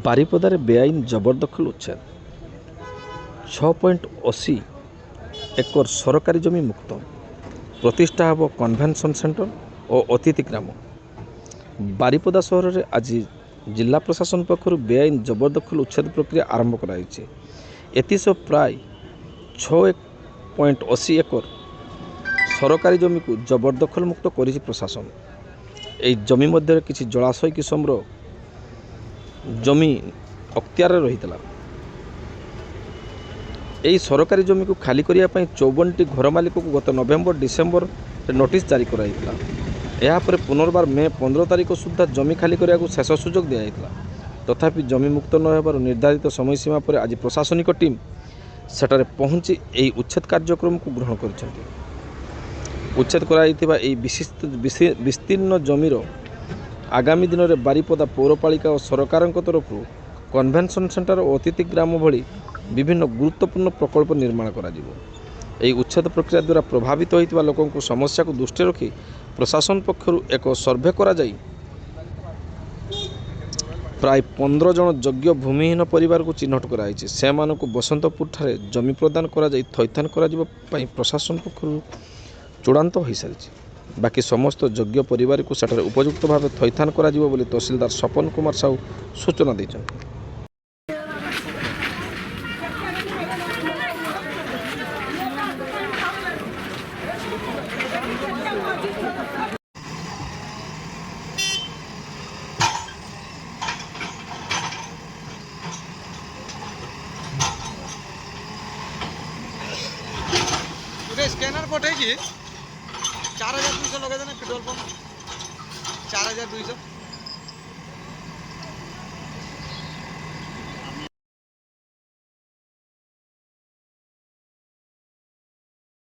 ବାରିପଦାରେ ବେଆଇନ ଜବରଦଖଲ ଉଚ୍ଛେଦ 6.80 ଏକର ସରକାରୀ ଜମି ମୁକ୍ତ ପ୍ରତିଷ୍ଠା ହେବ କନଭେନସନ୍ ସେଣ୍ଟର ଓ ଅତିଥି ଗ୍ରାମ। ବାରିପଦା ସହରରେ ଆଜି ଜିଲ୍ଲା ପ୍ରଶାସନ ପକ୍ଷରୁ ବେଆଇନ ଜବରଦଖଲ ଉଚ୍ଛେଦ ପ୍ରକ୍ରିୟା ଆରମ୍ଭ କରାଯାଇଛି। ଏଥିସହ ପ୍ରାୟ 6.80 ଏକର ସରକାରୀ ଜମିକୁ ଜବରଦଖଲ ମୁକ୍ତ କରିଛି ପ୍ରଶାସନ। ଏହି ଜମି ମଧ୍ୟରେ କିଛି ଜଳାଶୟ କିସମର ଜମି ଅକ୍ତିଆରରେ ରହିଥିଲା। ଏହି ସରକାରୀ ଜମିକୁ ଖାଲି କରିବା ପାଇଁ 54ଟି ଘର ମାଲିକକୁ ଗତ ନଭେମ୍ବର-ଡିସେମ୍ବରରେ ନୋଟିସ୍ ଜାରି କରାଯାଇଥିଲା। ଏହାପରେ ପୁନର୍ବାର ମେ 15 ତାରିଖ ସୁଦ୍ଧା ଜମି ଖାଲି କରିବାକୁ ଶେଷ ସୁଯୋଗ ଦିଆଯାଇଥିଲା। ତଥାପି ଜମି ମୁକ୍ତ ନ ହେବାରୁ ନିର୍ଦ୍ଧାରିତ ସମୟସୀମା ପରେ ଆଜି ପ୍ରଶାସନିକ ଟିମ୍ ସେଠାରେ ପହଞ୍ଚି ଏହି ଉଚ୍ଛେଦ କାର୍ଯ୍ୟକ୍ରମକୁ ଗ୍ରହଣ କରିଛନ୍ତି। ଉଚ୍ଛେଦ କରାଯାଇଥିବା ଏହି ବିସ୍ତୀର୍ଣ୍ଣ ଜମିର ଆଗାମୀ ଦିନରେ ବାରିପଦା ପୌରପାଳିକା ଓ ସରକାରଙ୍କ ତରଫରୁ କନଭେନସନ୍ ସେଣ୍ଟର ଓ ଅତିଥି ଗ୍ରାମ ଭଳି ବିଭିନ୍ନ ଗୁରୁତ୍ୱପୂର୍ଣ୍ଣ ପ୍ରକଳ୍ପ ନିର୍ମାଣ କରାଯିବ। ଏହି ଉଚ୍ଛେଦ ପ୍ରକ୍ରିୟା ଦ୍ୱାରା ପ୍ରଭାବିତ ହୋଇଥିବା ଲୋକଙ୍କ ସମସ୍ୟାକୁ ଦୃଷ୍ଟିରେ ରଖି ପ୍ରଶାସନ ପକ୍ଷରୁ ଏକ ସର୍ଭେ କରାଯାଇ ପ୍ରାୟ 15 ଜଣ ଯୋଗ୍ୟ ଭୂମିହୀନ ପରିବାରକୁ ଚିହ୍ନଟ କରାଯାଇଛି। ସେମାନଙ୍କୁ ବସନ୍ତପୁରଠାରେ ଜମି ପ୍ରଦାନ କରାଯାଇ ଥଇଥାନ କରାଯିବା ପାଇଁ ପ୍ରଶାସନ ପକ୍ଷରୁ ଚୂଡ଼ାନ୍ତ ହୋଇସାରିଛି। ବାକି ସମସ୍ତ ଯୋଗ୍ୟ ପରିବାରକୁ ସେଠାରେ ଉପଯୁକ୍ତ ଭାବେ ଥଇଥାନ କରାଯିବ ବୋଲି ତହସିଲଦାର ସପନ କୁମାର ସାହୁ ସୂଚନା ଦେଇଛନ୍ତି। स्कैनर पठाई 4200 लगे पेट्रोल पंप 4200